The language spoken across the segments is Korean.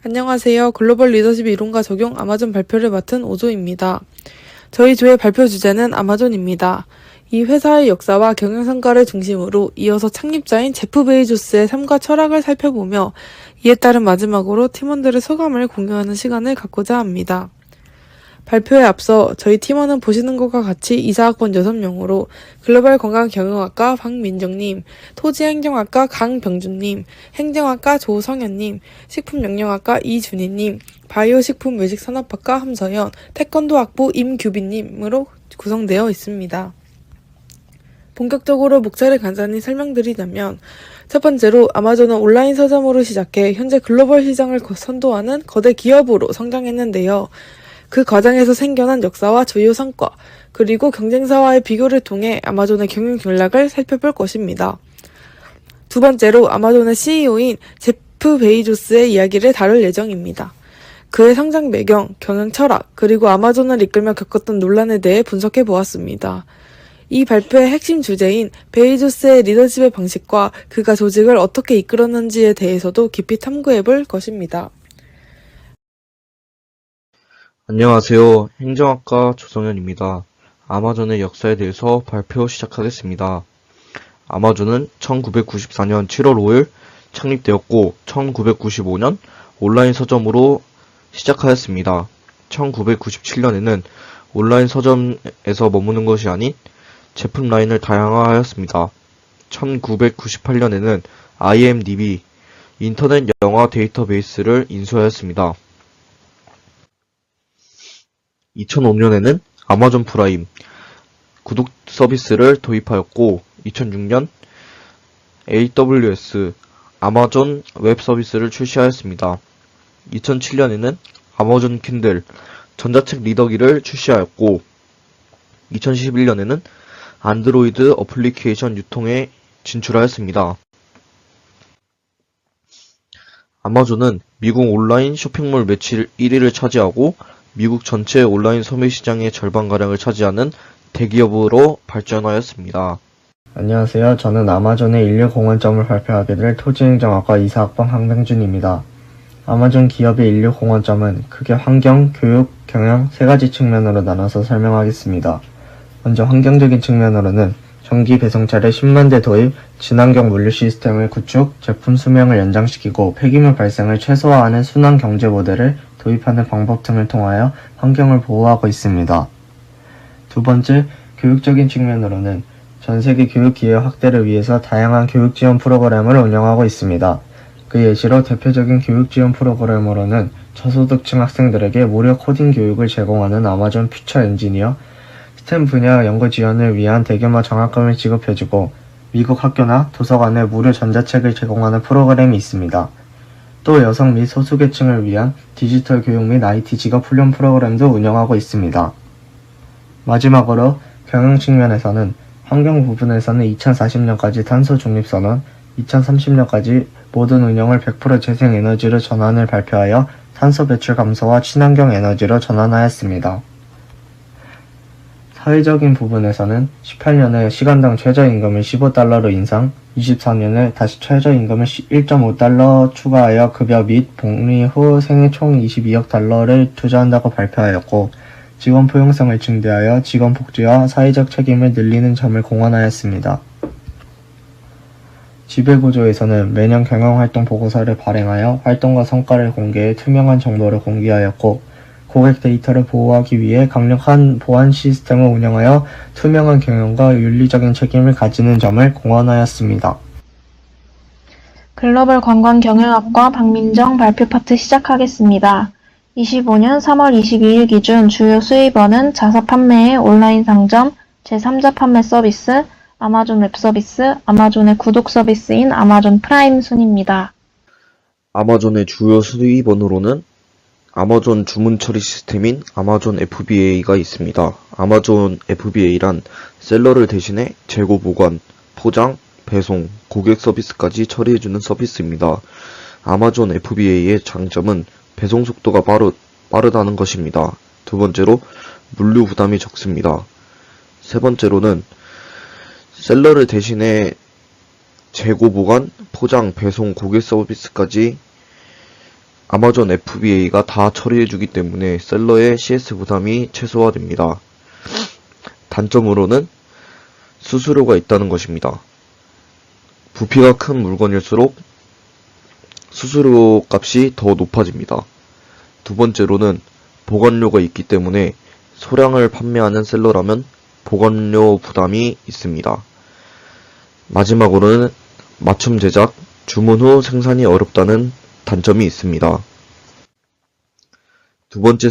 안녕하세요. 글로벌 리더십 이론과 적용 아마존 발표를 맡은 오조입니다. 저희 조의 발표 주제는 아마존입니다. 이 회사의 역사와 경영 성과를 중심으로 이어서 창립자인 제프 베이조스의 삶과 철학을 살펴보며 이에 따른 마지막으로 팀원들의 소감을 공유하는 시간을 갖고자 합니다. 발표에 앞서 저희 팀원은 보시는 것과 같이 이사학번 6명으로 글로벌 건강경영학과 박민정님, 토지행정학과 강병준님, 행정학과 조성현님, 식품영양학과 이준희님, 바이오식품외식산업학과 함서연, 태권도학부 임규빈님으로 구성되어 있습니다. 본격적으로 목차를 간단히 설명드리자면 첫 번째로 아마존은 온라인 서점으로 시작해 현재 글로벌 시장을 선도하는 거대 기업으로 성장했는데요. 그 과정에서 생겨난 역사와 주요 성과, 그리고 경쟁사와의 비교를 통해 아마존의 경영 전략을 살펴볼 것입니다. 두 번째로 아마존의 CEO인 제프 베이조스의 이야기를 다룰 예정입니다. 그의 성장 배경, 경영 철학, 그리고 아마존을 이끌며 겪었던 논란에 대해 분석해 보았습니다. 이 발표의 핵심 주제인 베이조스의 리더십의 방식과 그가 조직을 어떻게 이끌었는지에 대해서도 깊이 탐구해 볼 것입니다. 안녕하세요. 행정학과 조성현입니다. 아마존의 역사에 대해서 발표 시작하겠습니다. 아마존은 1994년 7월 5일 창립되었고 1995년 온라인 서점으로 시작하였습니다. 1997년에는 온라인 서점에서 머무는 것이 아닌 제품 라인을 다양화하였습니다. 1998년에는 IMDb, 인터넷 영화 데이터베이스를 인수하였습니다. 2005년에는 아마존 프라임, 구독 서비스를 도입하였고 2006년 AWS, 아마존 웹 서비스를 출시하였습니다. 2007년에는 아마존 킨들, 전자책 리더기를 출시하였고 2011년에는 안드로이드 어플리케이션 유통에 진출하였습니다. 아마존은 미국 온라인 쇼핑몰 매출 1위를 차지하고 미국 전체 온라인 소매 시장의 절반가량을 차지하는 대기업으로 발전하였습니다. 안녕하세요. 저는 아마존의 인류공헌점을 발표하게 될 토지행정학과 이사학번 황병준입니다. 아마존 기업의 인류공헌점은 크게 환경, 교육, 경영 세 가지 측면으로 나눠서 설명하겠습니다. 먼저 환경적인 측면으로는 전기 배송차를 10만 대 도입, 친환경 물류 시스템을 구축, 제품 수명을 연장시키고 폐기물 발생을 최소화하는 순환 경제 모델을 도입하는 방법 등을 통하여 환경을 보호하고 있습니다. 두 번째, 교육적인 측면으로는 전 세계 교육 기회 확대를 위해서 다양한 교육 지원 프로그램을 운영하고 있습니다. 그 예시로 대표적인 교육 지원 프로그램으로는 저소득층 학생들에게 무료 코딩 교육을 제공하는 아마존 퓨처 엔지니어, 스템 분야 연구 지원을 위한 대규모 장학금을 지급해주고 미국 학교나 도서관에 무료 전자책을 제공하는 프로그램이 있습니다. 또 여성 및 소수계층을 위한 디지털 교육 및 IT 직업 훈련 프로그램도 운영하고 있습니다. 마지막으로 경영 측면에서는 환경 부분에서는 2040년까지 탄소 중립 선언, 2030년까지 모든 운영을 100% 재생에너지로 전환을 발표하여 탄소 배출 감소와 친환경 에너지로 전환하였습니다. 사회적인 부분에서는 18년에 시간당 최저임금을 15달러로 인상, 24년에 다시 최저임금을 1.5달러 추가하여 급여 및 복리 후 생애 총 22억 달러를 투자한다고 발표하였고, 직원 포용성을 증대하여 직원 복지와 사회적 책임을 늘리는 점을 공언하였습니다. 지배구조에서는 매년 경영활동 보고서를 발행하여 활동과 성과를 공개해 투명한 정보를 공개하였고, 고객 데이터를 보호하기 위해 강력한 보안 시스템을 운영하여 투명한 경영과 윤리적인 책임을 가지는 점을 공언하였습니다. 글로벌 관광경영학과 박민정 발표 파트 시작하겠습니다. 25년 3월 22일 기준 주요 수입원은 자사 판매의 온라인 상점, 제3자 판매 서비스, 아마존 웹 서비스, 아마존의 구독 서비스인 아마존 프라임 순입니다. 아마존의 주요 수입원으로는 아마존 주문 처리 시스템인 아마존 FBA가 있습니다. 아마존 FBA란 셀러를 대신해 재고 보관, 포장, 배송, 고객 서비스까지 처리해주는 서비스입니다. 아마존 FBA의 장점은 배송 속도가 빠르다는 것입니다. 두 번째로 물류 부담이 적습니다. 세 번째로는 셀러를 대신해 재고 보관, 포장, 배송, 고객 서비스까지 아마존 FBA가 다 처리해주기 때문에 셀러의 CS 부담이 최소화됩니다. 단점으로는 수수료가 있다는 것입니다. 부피가 큰 물건일수록 수수료 값이 더 높아집니다. 두 번째로는 보관료가 있기 때문에 소량을 판매하는 셀러라면 보관료 부담이 있습니다. 마지막으로는 맞춤 제작, 주문 후 생산이 어렵다는 단점이 있습니다. 두 번째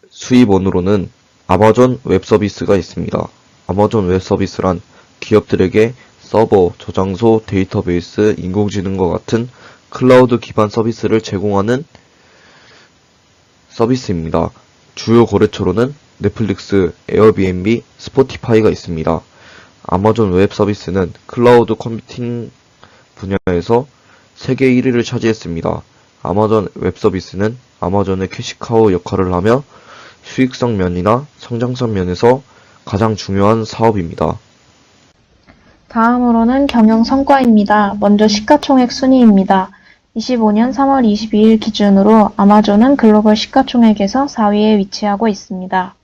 수입원으로는 아마존 웹 서비스가 있습니다. 아마존 웹 서비스란 기업들에게 서버, 저장소, 데이터베이스, 인공지능과 같은 클라우드 기반 서비스를 제공하는 서비스입니다. 주요 거래처로는 넷플릭스, 에어비앤비, 스포티파이가 있습니다. 아마존 웹 서비스는 클라우드 컴퓨팅 분야에서 세계 1위를 차지했습니다. 아마존 웹 서비스는 아마존의 캐시카우 역할을 하며 수익성 면이나 성장성 면에서 가장 중요한 사업입니다. 다음으로는 경영 성과입니다. 먼저 시가총액 순위입니다. 25년 3월 22일 기준으로 아마존은 글로벌 시가총액에서 4위에 위치하고 있습니다.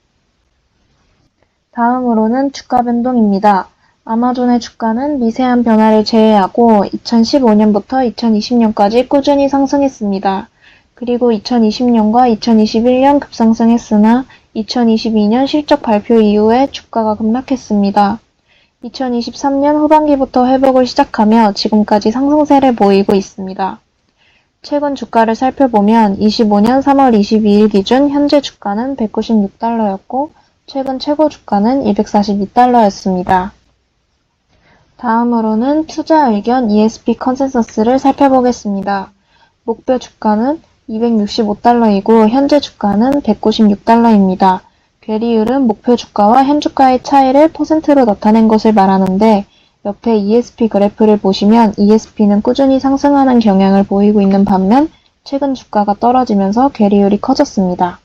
다음으로는 주가 변동입니다. 아마존의 주가는 미세한 변화를 제외하고 2015년부터 2020년까지 꾸준히 상승했습니다. 그리고 2020년과 2021년 급상승했으나 2022년 실적 발표 이후에 주가가 급락했습니다. 2023년 후반기부터 회복을 시작하며 지금까지 상승세를 보이고 있습니다. 최근 주가를 살펴보면 25년 3월 22일 기준 현재 주가는 196달러였고 최근 최고 주가는 242달러였습니다. 다음으로는 투자 의견 ESP 컨센서스를 살펴보겠습니다. 목표 주가는 265달러이고 현재 주가는 196달러입니다. 괴리율은 목표 주가와 현 주가의 차이를 퍼센트로 나타낸 것을 말하는데 옆에 ESP 그래프를 보시면 ESP는 꾸준히 상승하는 경향을 보이고 있는 반면 최근 주가가 떨어지면서 괴리율이 커졌습니다.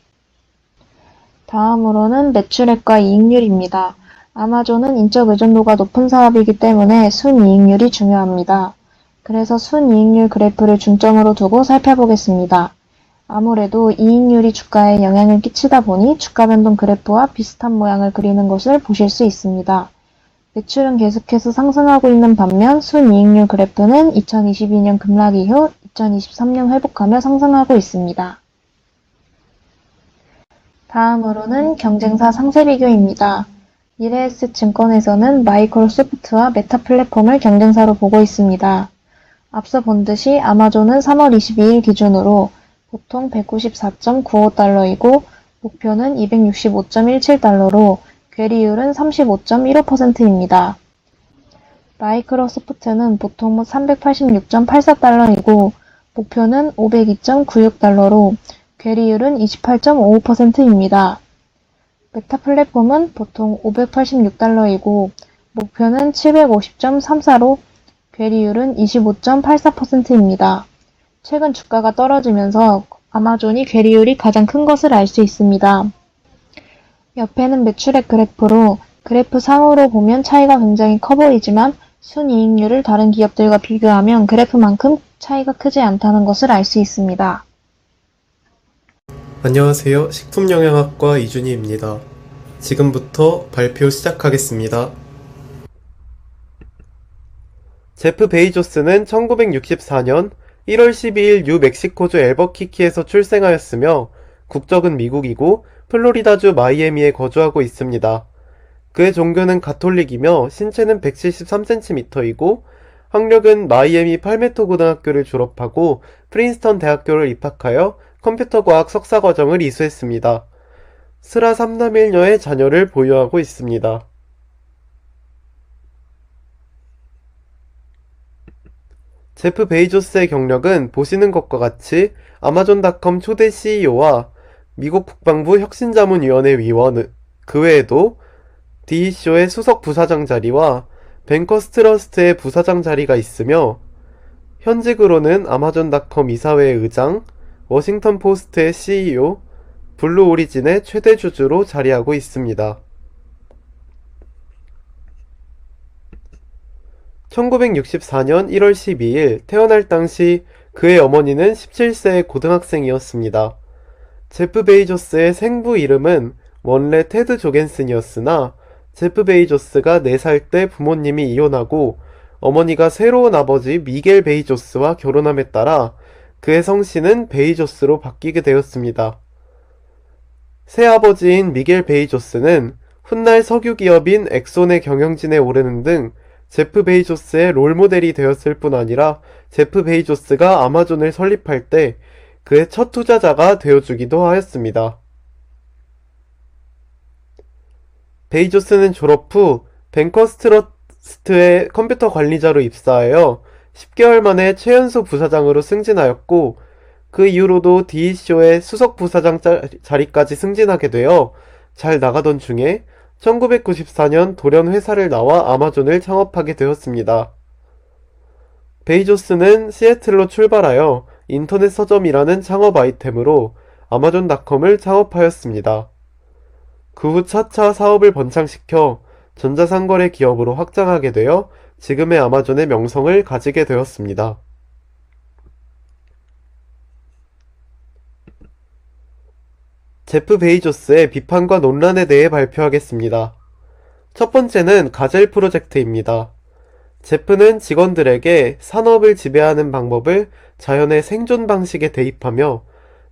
다음으로는 매출액과 이익률입니다. 아마존은 인적 의존도가 높은 사업이기 때문에 순이익률이 중요합니다. 그래서 순이익률 그래프를 중점으로 두고 살펴보겠습니다. 아무래도 이익률이 주가에 영향을 끼치다 보니 주가 변동 그래프와 비슷한 모양을 그리는 것을 보실 수 있습니다. 매출은 계속해서 상승하고 있는 반면 순이익률 그래프는 2022년 급락 이후 2023년 회복하며 상승하고 있습니다. 다음으로는 경쟁사 상세 비교입니다. 미래에셋 증권에서는 마이크로소프트와 메타 플랫폼을 경쟁사로 보고 있습니다. 앞서 본 듯이 아마존은 3월 22일 기준으로 보통 194.95달러이고 목표는 265.17달러로 괴리율은 35.15%입니다. 마이크로소프트는 보통 386.84달러이고 목표는 502.96달러로 괴리율은 28.55%입니다. 메타 플랫폼은 보통 586달러이고 목표는 750.34로 괴리율은 25.84%입니다. 최근 주가가 떨어지면서 아마존이 괴리율이 가장 큰 것을 알 수 있습니다. 옆에는 매출액 그래프로 그래프 상으로 보면 차이가 굉장히 커 보이지만 순이익률을 다른 기업들과 비교하면 그래프만큼 차이가 크지 않다는 것을 알 수 있습니다. 안녕하세요. 식품영양학과 이준희입니다. 지금부터 발표 시작하겠습니다. 제프 베이조스는 1964년 1월 12일 뉴멕시코주 앨버키키에서 출생하였으며 국적은 미국이고 플로리다주 마이애미에 거주하고 있습니다. 그의 종교는 가톨릭이며 신체는 173cm이고 학력은 마이애미 팔메토 고등학교를 졸업하고 프린스턴 대학교를 입학하여 컴퓨터과학 석사과정을 이수했습니다. 스라 3남일녀의 자녀를 보유하고 있습니다. 제프 베이조스의 경력은 보시는 것과 같이 아마존닷컴 초대 CEO와 미국 국방부 혁신자문위원회 위원, 그 외에도 디이쇼의 수석 부사장 자리와 벤커스 트러스트의 부사장 자리가 있으며 현직으로는 아마존닷컴 이사회 의장, 워싱턴 포스트의 CEO, 블루 오리진의 최대 주주로 자리하고 있습니다. 1964년 1월 12일 태어날 당시 그의 어머니는 17세의 고등학생이었습니다. 제프 베이조스의 생부 이름은 원래 테드 조겐슨이었으나 제프 베이조스가 4살 때 부모님이 이혼하고 어머니가 새로운 아버지 미겔 베이조스와 결혼함에 따라 그의 성씨는 베이조스로 바뀌게 되었습니다. 새아버지인 미겔 베이조스는 훗날 석유기업인 엑손의 경영진에 오르는 등 제프 베이조스의 롤모델이 되었을 뿐 아니라 제프 베이조스가 아마존을 설립할 때 그의 첫 투자자가 되어주기도 하였습니다. 베이조스는 졸업 후 뱅커스트러스트의 컴퓨터 관리자로 입사하여 10개월 만에 최연소 부사장으로 승진하였고 그 이후로도 DECO의 수석 부사장 자리까지 승진하게 되어 잘 나가던 중에 1994년 돌연 회사를 나와 아마존을 창업하게 되었습니다. 베이조스는 시애틀로 출발하여 인터넷 서점이라는 창업 아이템으로 아마존닷컴을 창업하였습니다. 그 후 차차 사업을 번창시켜 전자상거래 기업으로 확장하게 되어 지금의 아마존의 명성을 가지게 되었습니다. 제프 베이조스의 비판과 논란에 대해 발표하겠습니다. 첫 번째는 가젤 프로젝트입니다. 제프는 직원들에게 산업을 지배하는 방법을 자연의 생존 방식에 대입하며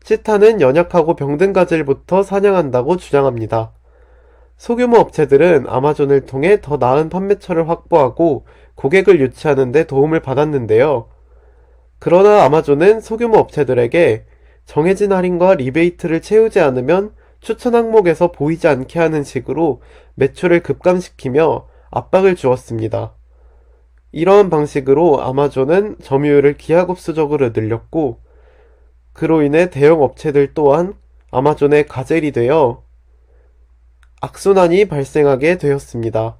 치타는 연약하고 병든 가젤부터 사냥한다고 주장합니다. 소규모 업체들은 아마존을 통해 더 나은 판매처를 확보하고 고객을 유치하는 데 도움을 받았는데요. 그러나 아마존은 소규모 업체들에게 정해진 할인과 리베이트를 채우지 않으면 추천 항목에서 보이지 않게 하는 식으로 매출을 급감시키며 압박을 주었습니다. 이러한 방식으로 아마존은 점유율을 기하급수적으로 늘렸고 그로 인해 대형 업체들 또한 아마존의 가젤이 되어 악순환이 발생하게 되었습니다.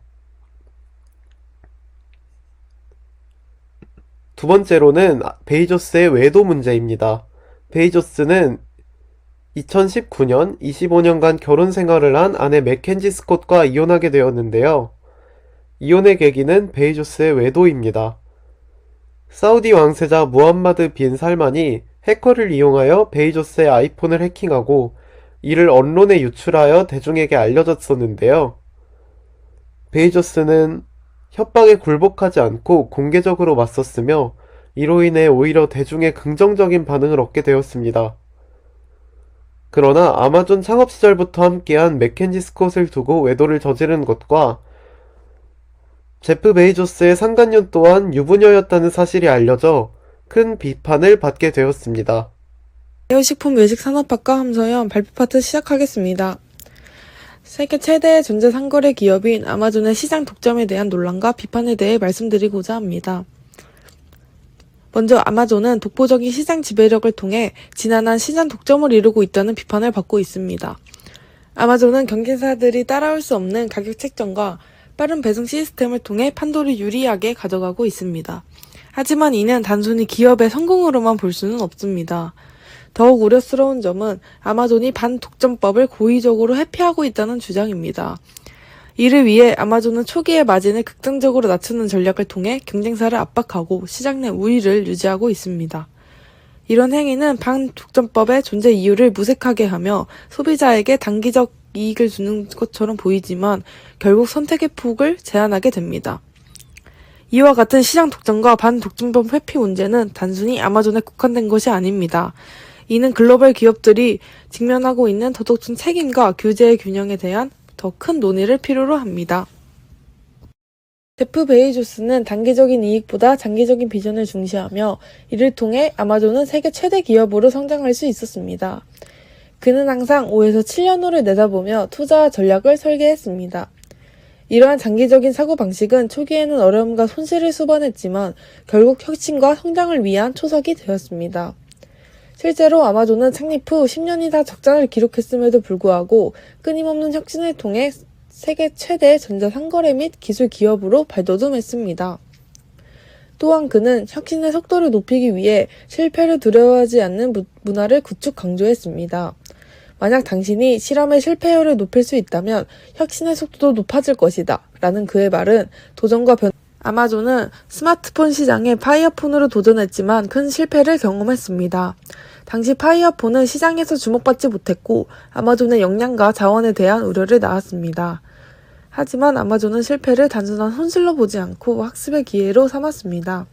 두 번째로는 베이조스의 외도 문제입니다. 베이조스는 2019년 25년간 결혼 생활을 한 아내 맥켄지 스콧과 이혼하게 되었는데요. 이혼의 계기는 베이조스의 외도입니다. 사우디 왕세자 무함마드 빈 살만이 해커를 이용하여 베이조스의 아이폰을 해킹하고 이를 언론에 유출하여 대중에게 알려졌었는데요. 베이조스는 협박에 굴복하지 않고 공개적으로 맞섰으며 이로 인해 오히려 대중의 긍정적인 반응을 얻게 되었습니다. 그러나 아마존 창업 시절부터 함께한 맥켄지 스콧을 두고 외도를 저지른 것과 제프 베이조스의 상간녀 또한 유부녀였다는 사실이 알려져 큰 비판을 받게 되었습니다. 식품 외식 산업학과 함서연 발표 파트 시작하겠습니다. 세계 최대의 전자상거래 기업인 아마존의 시장 독점에 대한 논란과 비판에 대해 말씀드리고자 합니다. 먼저 아마존은 독보적인 시장 지배력을 통해 지난한 시장 독점을 이루고 있다는 비판을 받고 있습니다. 아마존은 경쟁사들이 따라올 수 없는 가격 책정과 빠른 배송 시스템을 통해 판도를 유리하게 가져가고 있습니다. 하지만 이는 단순히 기업의 성공으로만 볼 수는 없습니다. 더욱 우려스러운 점은 아마존이 반독점법을 고의적으로 회피하고 있다는 주장입니다. 이를 위해 아마존은 초기에 마진을 극단적으로 낮추는 전략을 통해 경쟁사를 압박하고 시장 내 우위를 유지하고 있습니다. 이런 행위는 반독점법의 존재 이유를 무색하게 하며 소비자에게 단기적 이익을 주는 것처럼 보이지만 결국 선택의 폭을 제한하게 됩니다. 이와 같은 시장 독점과 반독점법 회피 문제는 단순히 아마존에 국한된 것이 아닙니다. 이는 글로벌 기업들이 직면하고 있는 도덕적 책임과 규제의 균형에 대한 더 큰 논의를 필요로 합니다. 제프 베이조스는 단기적인 이익보다 장기적인 비전을 중시하며 이를 통해 아마존은 세계 최대 기업으로 성장할 수 있었습니다. 그는 항상 5에서 7년 후를 내다보며 투자 전략을 설계했습니다. 이러한 장기적인 사고방식은 초기에는 어려움과 손실을 수반했지만 결국 혁신과 성장을 위한 초석이 되었습니다. 실제로 아마존은 창립 후 10년이나 적자를 기록했음에도 불구하고 끊임없는 혁신을 통해 세계 최대 전자상거래 및 기술 기업으로 발돋움했습니다. 또한 그는 혁신의 속도를 높이기 위해 실패를 두려워하지 않는 문화를 구축 강조했습니다. 만약 당신이 실험의 실패율을 높일 수 있다면 혁신의 속도도 높아질 것이다 라는 그의 말은 도전과 아마존은 스마트폰 시장에 파이어폰으로 도전했지만 큰 실패를 경험했습니다. 당시 파이어폰은 시장에서 주목받지 못했고 아마존의 역량과 자원에 대한 우려를 낳았습니다. 하지만 아마존은 실패를 단순한 손실로 보지 않고 학습의 기회로 삼았습니다.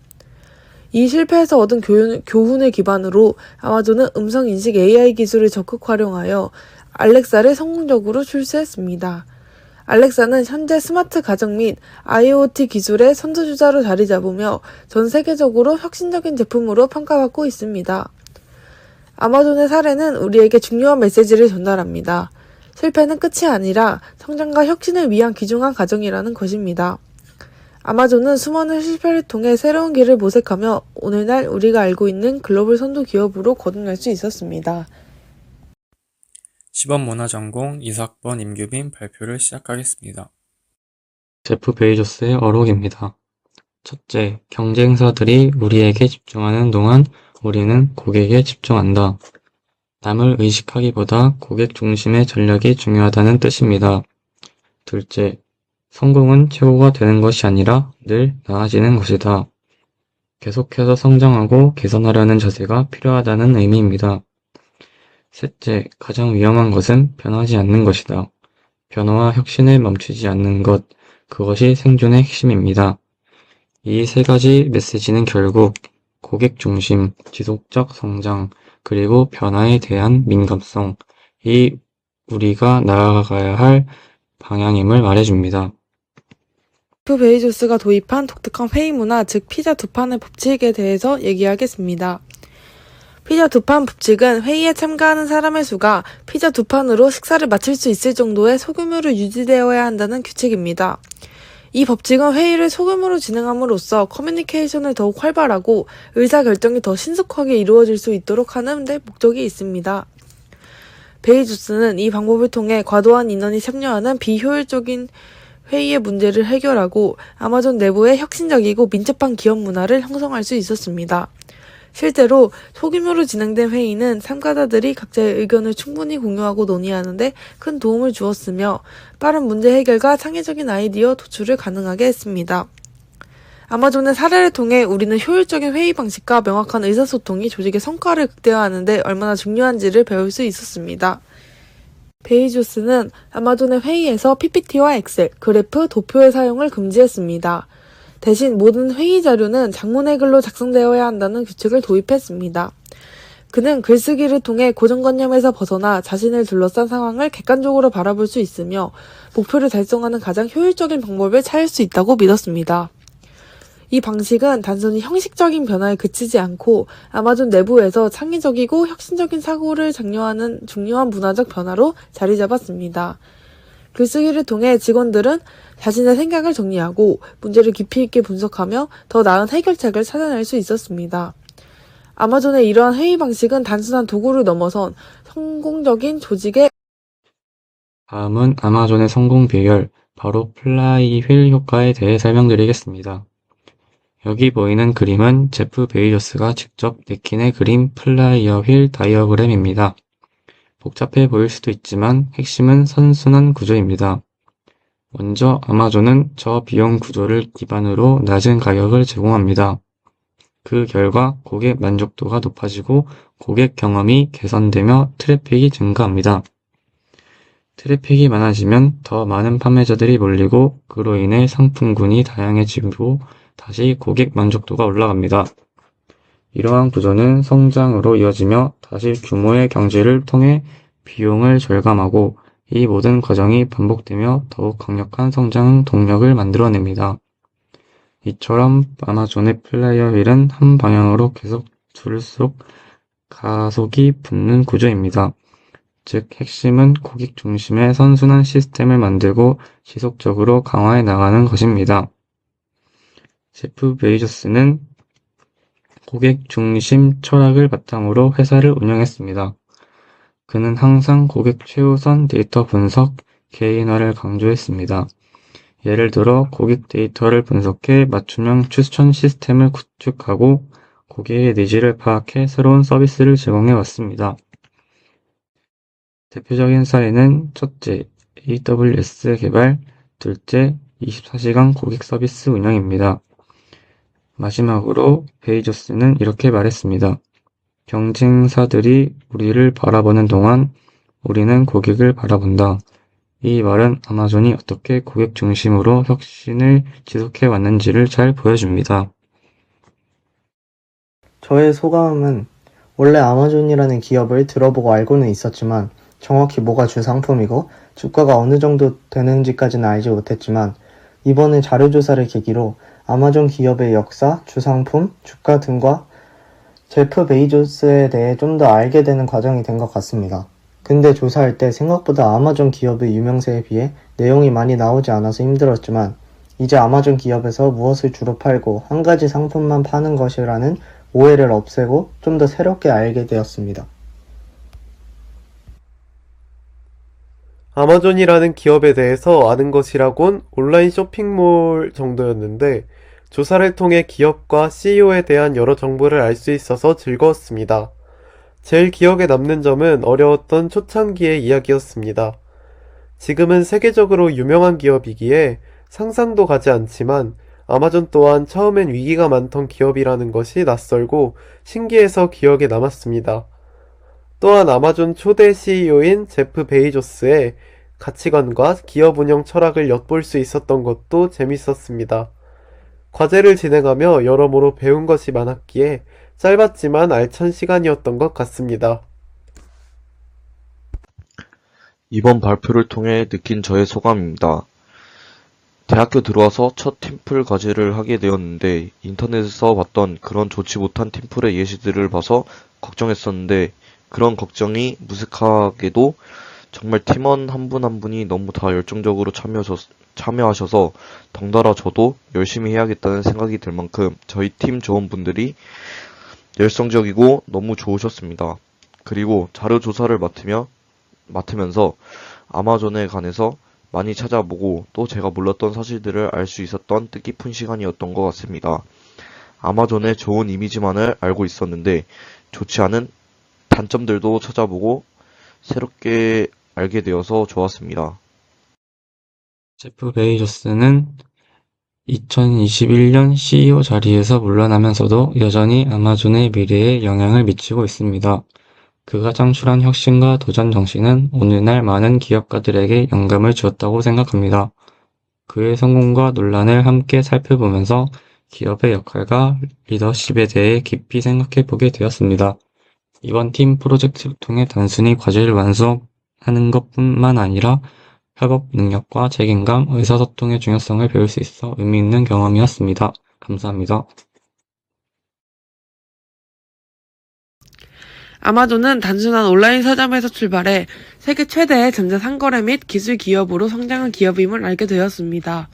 이 실패에서 얻은 교훈을 기반으로 아마존은 음성인식 AI 기술을 적극 활용하여 알렉사를 성공적으로 출시했습니다. 알렉사는 현재 스마트 가정 및 IoT 기술의 선두주자로 자리 잡으며 전 세계적으로 혁신적인 제품으로 평가받고 있습니다. 아마존의 사례는 우리에게 중요한 메시지를 전달합니다. 실패는 끝이 아니라 성장과 혁신을 위한 귀중한 과정이라는 것입니다. 아마존은 수많은 실패를 통해 새로운 길을 모색하며 오늘날 우리가 알고 있는 글로벌 선도 기업으로 거듭날 수 있었습니다. 시범문화전공 이사학번 임규빈 발표를 시작하겠습니다. 제프 베이조스의 어록입니다. 첫째, 경쟁사들이 우리에게 집중하는 동안 우리는 고객에 집중한다. 남을 의식하기보다 고객 중심의 전략이 중요하다는 뜻입니다. 둘째, 성공은 최고가 되는 것이 아니라 늘 나아지는 것이다. 계속해서 성장하고 개선하려는 자세가 필요하다는 의미입니다. 셋째, 가장 위험한 것은 변하지 않는 것이다. 변화와 혁신을 멈추지 않는 것, 그것이 생존의 핵심입니다. 이 세 가지 메시지는 결국 고객 중심, 지속적 성장, 그리고 변화에 대한 민감성, 이 우리가 나아가야 할 방향임을 말해줍니다. 제프 베이조스가 도입한 독특한 회의 문화, 즉 피자 두 판의 법칙에 대해서 얘기하겠습니다. 피자 두 판 법칙은 회의에 참가하는 사람의 수가 피자 두 판으로 식사를 마칠 수 있을 정도의 소규모로 유지되어야 한다는 규칙입니다. 이 법칙은 회의를 소규모로 진행함으로써 커뮤니케이션을 더욱 활발하고 의사결정이 더 신속하게 이루어질 수 있도록 하는 데 목적이 있습니다. 베이조스는 이 방법을 통해 과도한 인원이 참여하는 비효율적인 회의의 문제를 해결하고 아마존 내부의 혁신적이고 민첩한 기업 문화를 형성할 수 있었습니다. 실제로 소규모로 진행된 회의는 참가자들이 각자의 의견을 충분히 공유하고 논의하는 데 큰 도움을 주었으며 빠른 문제 해결과 창의적인 아이디어 도출을 가능하게 했습니다. 아마존의 사례를 통해 우리는 효율적인 회의 방식과 명확한 의사소통이 조직의 성과를 극대화하는 데 얼마나 중요한지를 배울 수 있었습니다. 베이조스는 아마존의 회의에서 PPT와 엑셀, 그래프, 도표의 사용을 금지했습니다. 대신 모든 회의 자료는 장문의 글로 작성되어야 한다는 규칙을 도입했습니다. 그는 글쓰기를 통해 고정관념에서 벗어나 자신을 둘러싼 상황을 객관적으로 바라볼 수 있으며 목표를 달성하는 가장 효율적인 방법을 찾을 수 있다고 믿었습니다. 이 방식은 단순히 형식적인 변화에 그치지 않고 아마존 내부에서 창의적이고 혁신적인 사고를 장려하는 중요한 문화적 변화로 자리 잡았습니다. 글쓰기를 통해 직원들은 자신의 생각을 정리하고 문제를 깊이 있게 분석하며 더 나은 해결책을 찾아낼 수 있었습니다. 아마존의 이러한 회의 방식은 단순한 도구를 넘어선 성공적인 조직의 다음은 아마존의 성공 비결, 바로 플라이휠 효과에 대해 설명드리겠습니다. 여기 보이는 그림은 제프 베이조스가 직접 네킨에 그린 플라이어 휠 다이어그램입니다. 복잡해 보일 수도 있지만 핵심은 선순환 구조입니다. 먼저 아마존은 저비용 구조를 기반으로 낮은 가격을 제공합니다. 그 결과 고객 만족도가 높아지고 고객 경험이 개선되며 트래픽이 증가합니다. 트래픽이 많아지면 더 많은 판매자들이 몰리고 그로 인해 상품군이 다양해지고 다시 고객 만족도가 올라갑니다. 이러한 구조는 성장으로 이어지며 다시 규모의 경제를 통해 비용을 절감하고 이 모든 과정이 반복되며 더욱 강력한 성장 동력을 만들어냅니다. 이처럼 아마존의 플레이어 휠은 한 방향으로 계속 줄수록 가속이 붙는 구조입니다. 즉 핵심은 고객 중심의 선순환 시스템을 만들고 지속적으로 강화해 나가는 것입니다. 제프 베이조스는 고객 중심 철학을 바탕으로 회사를 운영했습니다. 그는 항상 고객 최우선 데이터 분석, 개인화를 강조했습니다. 예를 들어 고객 데이터를 분석해 맞춤형 추천 시스템을 구축하고 고객의 니즈를 파악해 새로운 서비스를 제공해 왔습니다. 대표적인 사례는 첫째, AWS 개발, 둘째, 24시간 고객 서비스 운영입니다. 마지막으로 베이조스는 이렇게 말했습니다. 경쟁사들이 우리를 바라보는 동안 우리는 고객을 바라본다. 이 말은 아마존이 어떻게 고객 중심으로 혁신을 지속해 왔는지를 잘 보여줍니다. 저의 소감은 원래 아마존이라는 기업을 들어보고 알고는 있었지만 정확히 뭐가 주 상품이고 주가가 어느 정도 되는지까지는 알지 못했지만 이번에 자료조사를 계기로 아마존 기업의 역사, 주 상품, 주가 등과 제프 베이조스에 대해 좀 더 알게 되는 과정이 된 것 같습니다. 근데 조사할 때 생각보다 아마존 기업의 유명세에 비해 내용이 많이 나오지 않아서 힘들었지만 이제 아마존 기업에서 무엇을 주로 팔고 한 가지 상품만 파는 것이라는 오해를 없애고 좀 더 새롭게 알게 되었습니다. 아마존이라는 기업에 대해서 아는 것이라곤 온라인 쇼핑몰 정도였는데 조사를 통해 기업과 CEO에 대한 여러 정보를 알 수 있어서 즐거웠습니다. 제일 기억에 남는 점은 어려웠던 초창기의 이야기였습니다. 지금은 세계적으로 유명한 기업이기에 상상도 가지 않지만 아마존 또한 처음엔 위기가 많던 기업이라는 것이 낯설고 신기해서 기억에 남았습니다. 또한 아마존 초대 CEO인 제프 베이조스의 가치관과 기업 운영 철학을 엿볼 수 있었던 것도 재밌었습니다. 과제를 진행하며 여러모로 배운 것이 많았기에 짧았지만 알찬 시간이었던 것 같습니다. 이번 발표를 통해 느낀 저의 소감입니다. 대학교 들어와서 첫 팀플 과제를 하게 되었는데 인터넷에서 봤던 그런 좋지 못한 팀플의 예시들을 봐서 걱정했었는데 그런 걱정이 무색하게도 정말 팀원 한 분 한 분이 너무 다 열정적으로 참여하셔서 덩달아 저도 열심히 해야겠다는 생각이 들 만큼 저희 팀 조원분들이 열성적이고 너무 좋으셨습니다. 그리고 자료 조사를 맡으면서 아마존에 관해서 많이 찾아보고 또 제가 몰랐던 사실들을 알 수 있었던 뜻깊은 시간이었던 것 같습니다. 아마존의 좋은 이미지만을 알고 있었는데 좋지 않은 단점들도 찾아보고 새롭게 알게 되어서 좋았습니다. 제프 베이조스는 2021년 CEO 자리에서 물러나면서도 여전히 아마존의 미래에 영향을 미치고 있습니다. 그가 창출한 혁신과 도전 정신은 오늘날 많은 기업가들에게 영감을 주었다고 생각합니다. 그의 성공과 논란을 함께 살펴보면서 기업의 역할과 리더십에 대해 깊이 생각해 보게 되었습니다. 이번 팀 프로젝트를 통해 단순히 과제를 완수하는 것뿐만 아니라 협업 능력과 책임감, 의사소통의 중요성을 배울 수 있어 의미 있는 경험이었습니다. 감사합니다. 아마존은 단순한 온라인 서점에서 출발해 세계 최대의 전자상거래 및 기술 기업으로 성장한 기업임을 알게 되었습니다.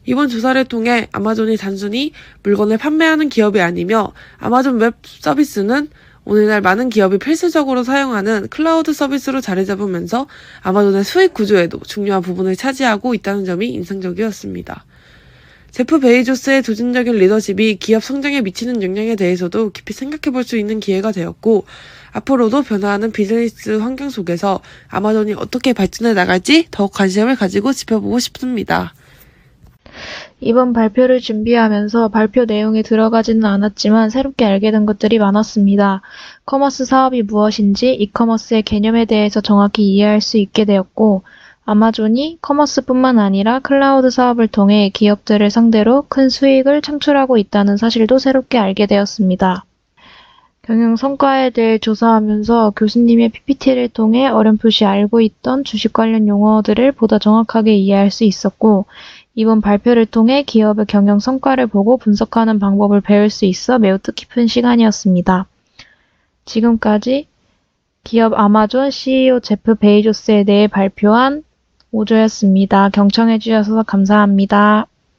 이번 조사를 통해 아마존이 단순히 물건을 판매하는 기업이 아니며 아마존 웹 서비스는 오늘날 많은 기업이 필수적으로 사용하는 클라우드 서비스로 자리 잡으면서 아마존의 수익 구조에도 중요한 부분을 차지하고 있다는 점이 인상적이었습니다. 제프 베이조스의 도전적인 리더십이 기업 성장에 미치는 영향에 대해서도 깊이 생각해 볼 수 있는 기회가 되었고 앞으로도 변화하는 비즈니스 환경 속에서 아마존이 어떻게 발전해 나갈지 더욱 관심을 가지고 지켜보고 싶습니다. 이번 발표를 준비하면서 발표 내용에 들어가지는 않았지만 새롭게 알게 된 것들이 많았습니다. 커머스 사업이 무엇인지 이커머스의 개념에 대해서 정확히 이해할 수 있게 되었고 아마존이 커머스뿐만 아니라 클라우드 사업을 통해 기업들을 상대로 큰 수익을 창출하고 있다는 사실도 새롭게 알게 되었습니다. 경영 성과에 대해 조사하면서 교수님의 PPT를 통해 어렴풋이 알고 있던 주식 관련 용어들을 보다 정확하게 이해할 수 있었고 이번 발표를 통해 기업의 경영 성과를 보고 분석하는 방법을 배울 수 있어 매우 뜻깊은 시간이었습니다. 지금까지 기업 아마존 CEO 제프 베이조스에 대해 발표한 오조였습니다. 경청해 주셔서 감사합니다.